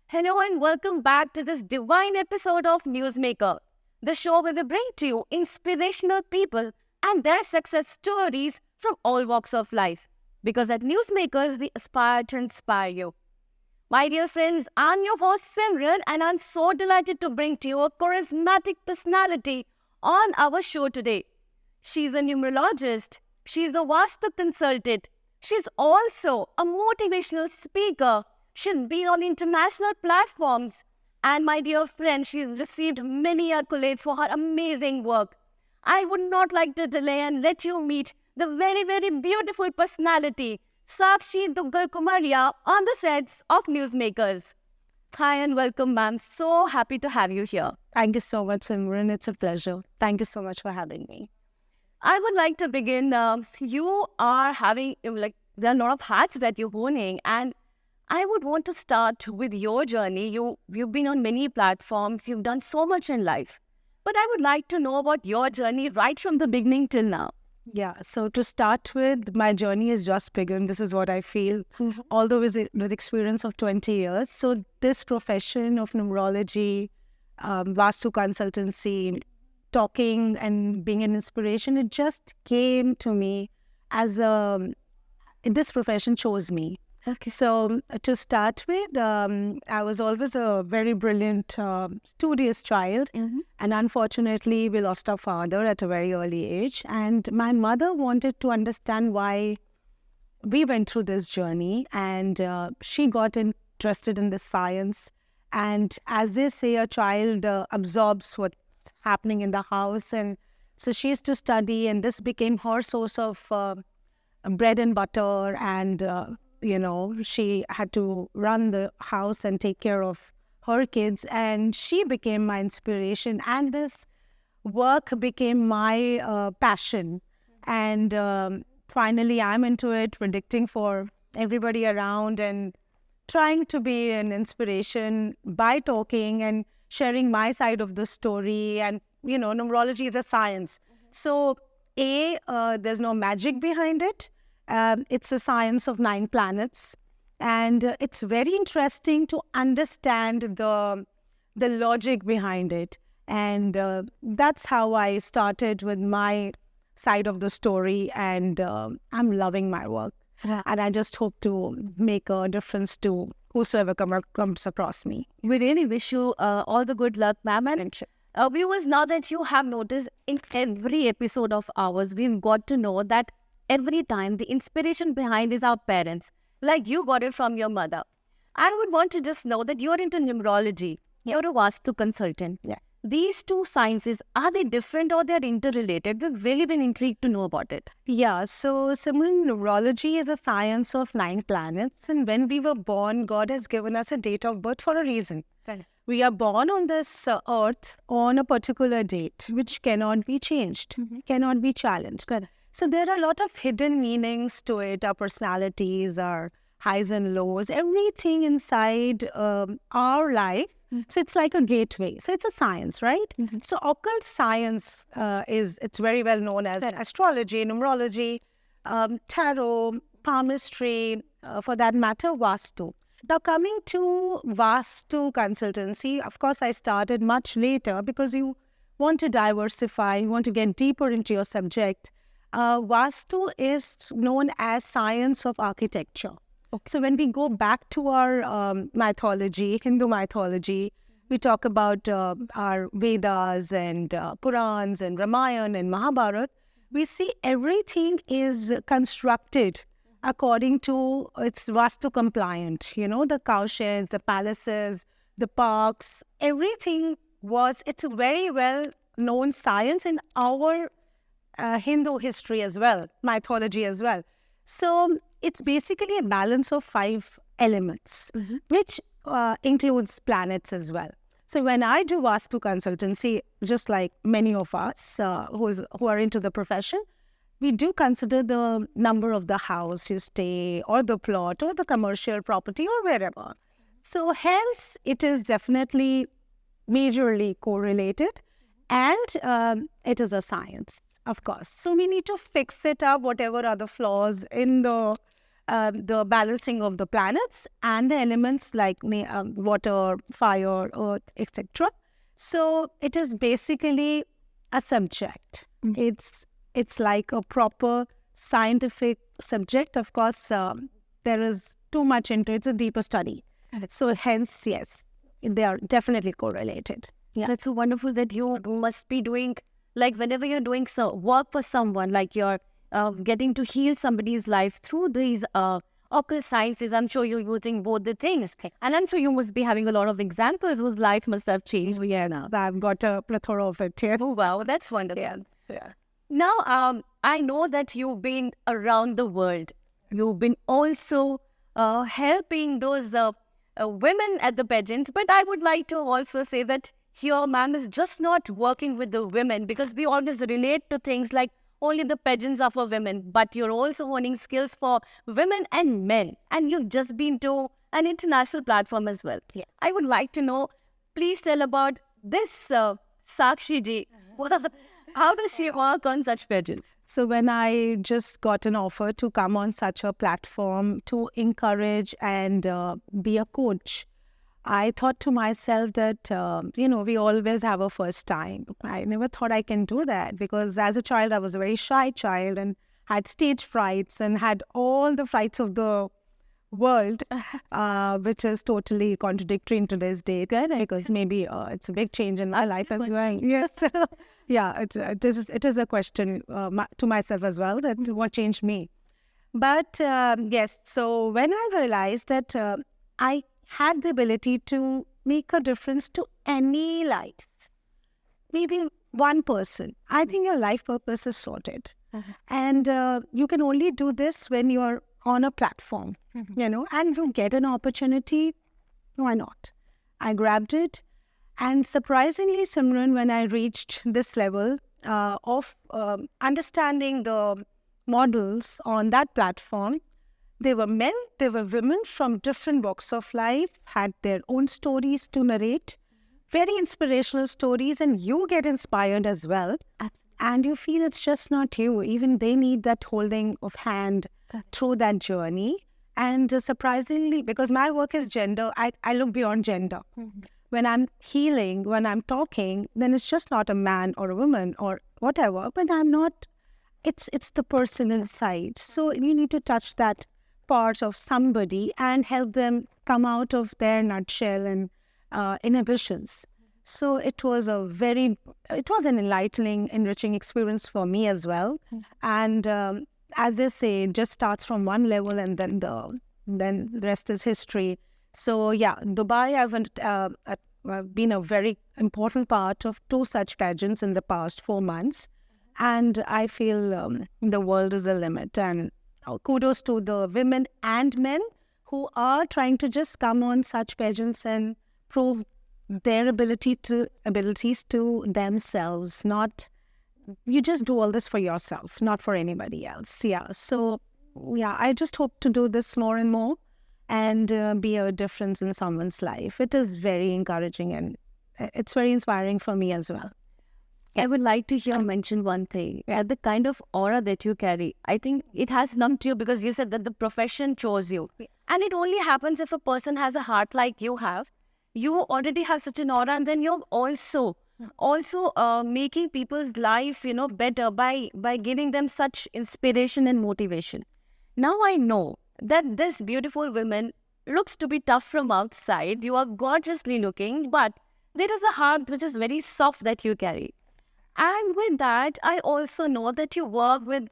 Hello and welcome back to this divine episode of Newsmaker, the show where we bring to you inspirational people and their success stories from all walks of life. Because at Newsmakers, we aspire to inspire you. My dear friends, I'm your host Simran and I'm so delighted to bring to you a charismatic personality on our show today. She's a numerologist, she's a Vastu consultant, she's also a motivational speaker. She's been on international platforms. And my dear friend, she's received many accolades for her amazing work. I would not like to delay and let you meet the very, very beautiful personality, Sakshi Duggal Kumaria, on the sets of Newsmakers. Hi and welcome, ma'am. So happy to have you here. Thank you so much, Simran. It's a pleasure. Thank you so much for having me. I would like to begin. You are having, there are a lot of hats that you're owning, and I would want to start with your journey. You've been on many platforms. You've done so much in life. But I would like to know about your journey right from the beginning till now. Yeah, so to start with, my journey has just begun. This is what I feel, although with experience of 20 years. So this profession of numerology, Vastu consultancy, talking and being an inspiration, it just came to me as this profession chose me. Okay. So to start with, I was always a very brilliant, studious child. And unfortunately, we lost our father at a very early age. And my mother wanted to understand why we went through this journey. And she got interested in the science. And as they say, a child absorbs what's happening in the house. And so she used to study, and this became her source of bread and butter. And she had to run the house and take care of her kids, and she became my inspiration, and this work became my passion. And finally, I'm into it, predicting for everybody around and trying to be an inspiration by talking and sharing my side of the story. And, numerology is a science. So, there's no magic behind it. It's a science of 9 planets, and it's very interesting to understand the logic behind it. And that's how I started with my side of the story, and I'm loving my work. And I just hope to make a difference to whosoever comes across me. We really wish you all the good luck, ma'am. And viewers, now that you have noticed, in every episode of ours, we've got to know that every time the inspiration behind is our parents. Like you got it from your mother. I would want to just know that you're into numerology. You're a Vastu consultant. Yeah. These two sciences, are they different or they're interrelated? We've really been intrigued to know about it. Yeah, so Simran, numerology is a science of 9 planets. And when we were born, God has given us a date of birth for a reason. Right. We are born on this earth on a particular date, which cannot be changed, cannot be challenged. Correct. So there are a lot of hidden meanings to it, our personalities, our highs and lows, everything inside our life. So it's like a gateway. So it's a science, right? So occult science it's very well known as astrology, numerology, tarot, palmistry, for that matter, Vastu. Now coming to Vastu consultancy, of course I started much later because you want to diversify, you want to get deeper into your subject. Vastu is known as science of architecture. Okay. So when we go back to our mythology, Hindu mythology, we talk about our Vedas and Purans and Ramayana and Mahabharata. We see everything is constructed according to its Vastu compliant. The cowsheds, the palaces, the parks, everything it's a very well known science in our Hindu history as well, mythology as well. So it's basically a balance of 5 elements, which includes planets as well. So when I do Vastu consultancy, just like many of us who are into the profession, we do consider the number of the house you stay, or the plot, or the commercial property, or wherever. So hence, it is definitely majorly correlated, and it is a science. Of course. So we need to fix it up, whatever are the flaws in the the balancing of the planets and the elements like water, fire, earth, etc. So it is basically a subject. It's like a proper scientific subject. Of course, there is too much into it. It's a deeper study. So hence, yes, they are definitely correlated. Yeah. That's so wonderful that you must be doing, like whenever you're doing work for someone, like you're getting to heal somebody's life through these occult sciences. I'm sure you're using both the things. And I'm sure you must be having a lot of examples whose life must have changed. Oh, yeah, no, I've got a plethora of it here. Oh, wow, that's wonderful. Yeah. Now, I know that you've been around the world. You've been also helping those women at the pageants. But I would like to also say that here, ma'am, is just not working with the women, because we always relate to things like only the pageants are for women, but you're also owning skills for women and men. And you've just been to an international platform as well. Yes. I would like to know, please tell about this Sakshi ji. How does she work on such pageants? So when I just got an offer to come on such a platform to encourage and be a coach, I thought to myself that, we always have a first time. I never thought I can do that, because as a child, I was a very shy child and had stage frights and had all the frights of the world, which is totally contradictory in today's date, because maybe it's a big change in my life as well. Yes. Yeah, it is a question to myself as well, that what changed me. But yes, so when I realized that I had the ability to make a difference to any life, maybe one person, I think your life purpose is sorted. And you can only do this when you're on a platform, and you get an opportunity, why not? I grabbed it. And surprisingly, Simran, when I reached this level of understanding the models on that platform, they were men, they were women from different walks of life, had their own stories to narrate, very inspirational stories, and you get inspired as well. Absolutely. And you feel it's just not you. Even they need that holding of hand through that journey. And surprisingly, because my work is gender, I look beyond gender. When I'm healing, when I'm talking, then it's just not a man or a woman or whatever, but I'm not, it's the person inside. So you need to touch that part of somebody and help them come out of their nutshell and inhibitions. So it was an enlightening, enriching experience for me as well. And as they say, it just starts from one level and then the rest is history. So yeah, Dubai, I've been a very important part of 2 such pageants in the past 4 months. And I feel the world is the limit. And kudos to the women and men who are trying to just come on such pageants and prove their abilities to themselves. Not, you just do all this for yourself, not for anybody else. Yeah. So yeah, I just hope to do this more and more and be a difference in someone's life. It is very encouraging and it's very inspiring for me as well. I would like to hear mention one thing. The kind of aura that you carry, I think it has numbed you, because you said that the profession chose you. And it only happens if a person has a heart like you have. You already have such an aura, and then you're also making people's life, better by giving them such inspiration and motivation. Now I know that this beautiful woman looks to be tough from outside. You are gorgeously looking, but there is a heart which is very soft that you carry. And with that, I also know that you work with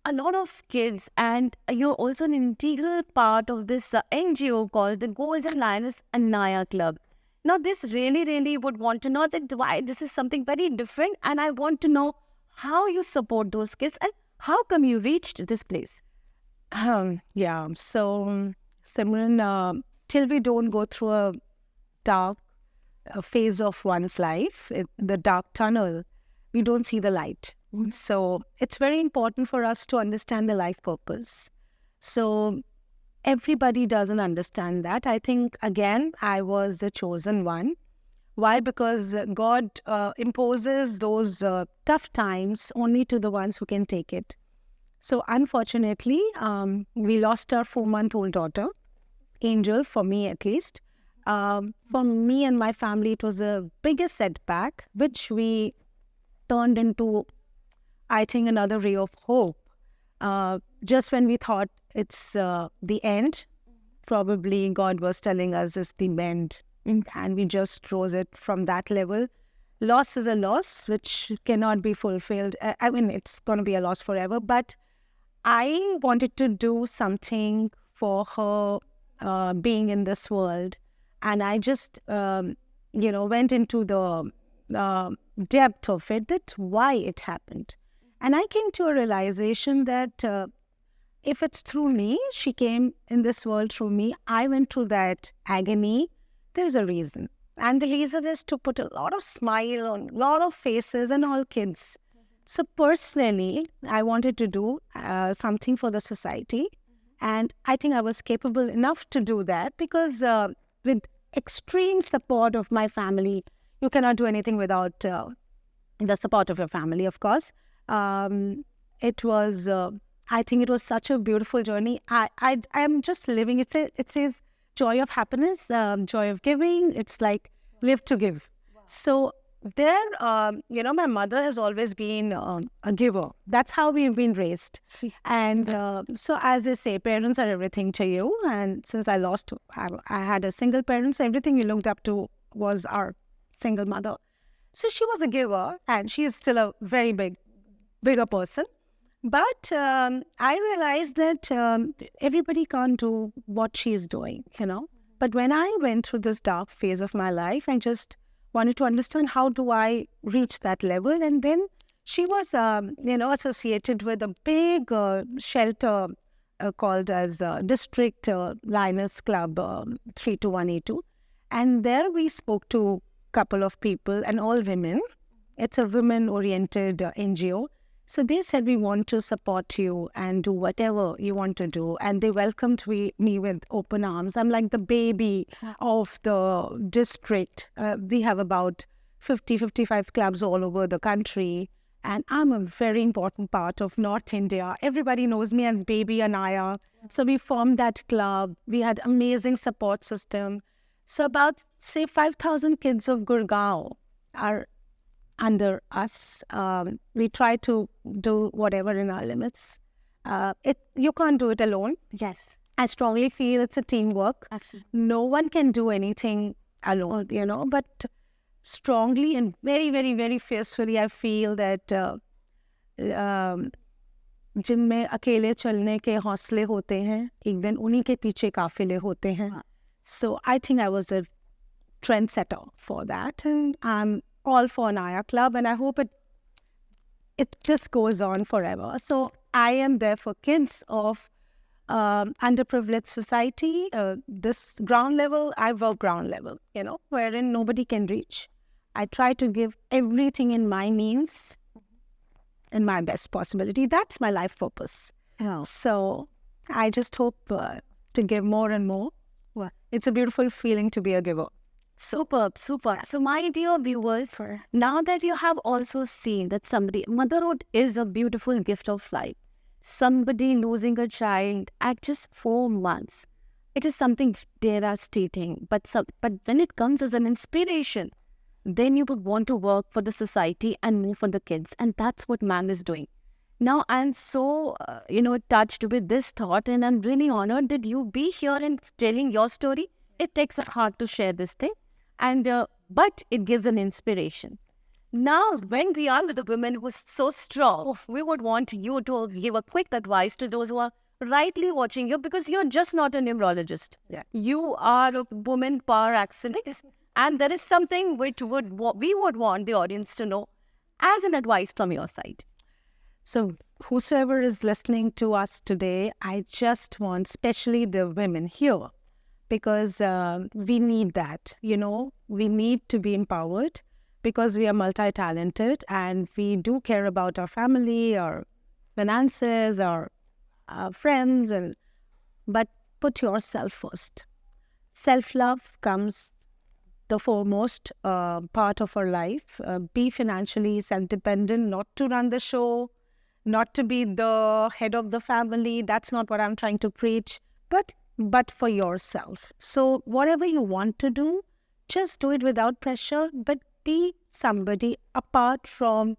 a lot of kids, and you're also an integral part of this NGO called the Golden Lioness Anaya Club. Now, this really would want to know that why this is something very different, and I want to know how you support those kids and how come you reached this place. Yeah, so Simran, till we don't go through a dark phase of one's life, the dark tunnel, we don't see the light. So it's very important for us to understand the life purpose. So everybody doesn't understand that. I think, again, I was the chosen one. Why? Because God imposes those tough times only to the ones who can take it. So unfortunately, we lost our 4-month-old daughter, Angel, for me at least. For me and my family, it was the biggest setback, which we turned into, I think, another ray of hope. Just when we thought it's the end, probably God was telling us it's the end. And we just rose it from that level. Loss is a loss which cannot be fulfilled. I mean, it's going to be a loss forever. But I wanted to do something for her being in this world. And I just, went into the depth of it, that why it happened. And I came to a realization that if it's through me, she came in this world through me, I went through that agony, there's a reason. And the reason is to put a lot of smile on a lot of faces and all kids. So personally, I wanted to do something for the society. And I think I was capable enough to do that because with extreme support of my family, you cannot do anything without the support of your family, of course. It was, I think it was such a beautiful journey. I'm just living, it says joy of happiness, joy of giving. It's like live to give. So there, my mother has always been a giver. That's how we've been raised. And so as they say, parents are everything to you. And since I had a single parent, so everything we looked up to was our single mother. So she was a giver, and she is still a very bigger person. But I realized that everybody can't do what she is doing, But when I went through this dark phase of my life, I just wanted to understand how do I reach that level. And then she was, associated with a big shelter called as District Liners Club 321A2. And there we spoke to a couple of people, and all women. It's a women-oriented NGO. So they said, we want to support you and do whatever you want to do. And they welcomed me with open arms. I'm like the baby of the district. We have about 55 clubs all over the country. And I'm a very important part of North India. Everybody knows me as Baby Anaya. So we formed that club. We had amazing support system. So about, say, 5,000 kids of Gurgaon are under us. We try to do whatever in our limits. You can't do it alone. Yes. I strongly feel it's a teamwork. Absolutely. No one can do anything alone, but strongly and very, very, very fiercely, I feel that जिनमें अकेले चलने के हौसले होते हैं, एक दिन उन्हीं के पीछे काफिले होते हैं. So I think I was a trendsetter for that, and I'm all for Naya Club, and I hope it just goes on forever. So I am there for kids of underprivileged society. This ground level, I work ground level, wherein nobody can reach. I try to give everything in my means, in my best possibility. That's my life purpose. Oh. So I just hope to give more and more. Wow. It's a beautiful feeling to be a giver. Superb. So my dear viewers, now that you have also seen that motherhood is a beautiful gift of life. Somebody losing a child at just 4 months, it is something devastating. But when it comes as an inspiration, then you would want to work for the society and move for the kids. And that's what man is doing. Now, I'm so, touched with this thought, and I'm really honored that you be here and telling your story. It takes a heart to share this thing. And but it gives an inspiration. Now, when we are with a woman who's so strong, we would want you to give a quick advice to those who are rightly watching you, because you're just not a numerologist. Yeah. You are a woman par excellence, and there is something which we would want the audience to know as an advice from your side. So whosoever is listening to us today, I just want, especially the women here, because we need that, we need to be empowered because we are multi-talented and we do care about our family, our finances, our friends, but put yourself first. Self-love comes the foremost part of our life. Be financially self-dependent, not to run the show, not to be the head of the family. That's not what I'm trying to preach, but for yourself. So whatever you want to do, just do it without pressure, but be somebody apart from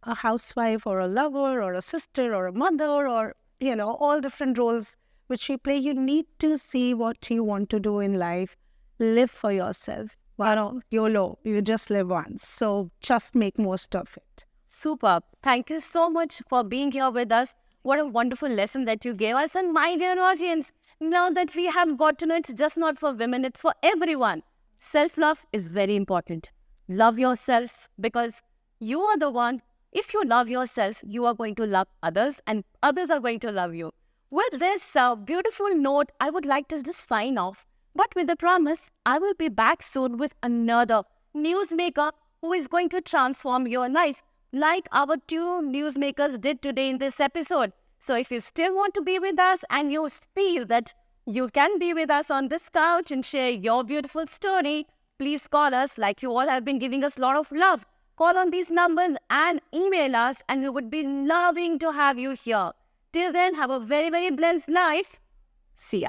a housewife or a lover or a sister or a mother or, all different roles which we play. You need to see what you want to do in life. Live for yourself. YOLO, you just live once. So just make most of it. Superb. Thank you so much for being here with us. What a wonderful lesson that you gave us. And my dear audience, now that we have got to know it's just not for women, it's for everyone. Self-love is very important. Love yourself, because you are the one. If you love yourself, you are going to love others and others are going to love you. With this beautiful note, I would like to just sign off. But with the promise, I will be back soon with another newsmaker who is going to transform your life, like our two newsmakers did today in this episode. So if you still want to be with us and you feel that you can be with us on this couch and share your beautiful story, please call us, like you all have been giving us a lot of love. Call on these numbers and email us, and we would be loving to have you here. Till then, have a very, very blessed life. See ya.